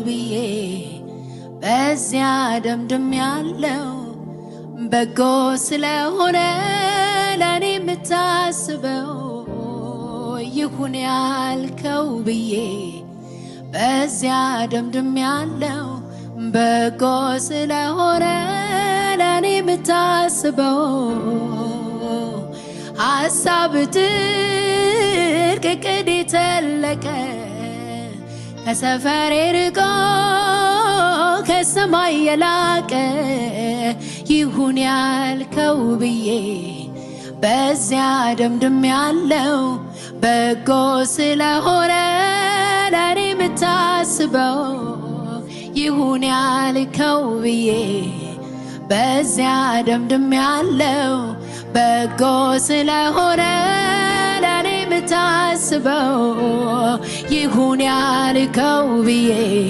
ብዬ በዚያ ደምድም ያለው በጎ ስለሆነ ለኔ የምታስበው ይሁን ያልከው ብዬ በዚያ ደምድም ያለው በጎ ስለሆነ ለኔ የምታስበው ሐሳብ ጥልቅ ዕቅድ የተለቀ ከሰፈሬ ርቆ ከሰማይ የላቀ ይሁን ያልከው ብዬ በዚያ ደምድም ያለው በጎ ስለሆነ ለኔ የምታስበው ይሁን ያልከው ብዬ በዚያ ደምድም ያለው በጎ ስለሆነ ለኔ የምታስበው ይሁን ያልከው ብዬ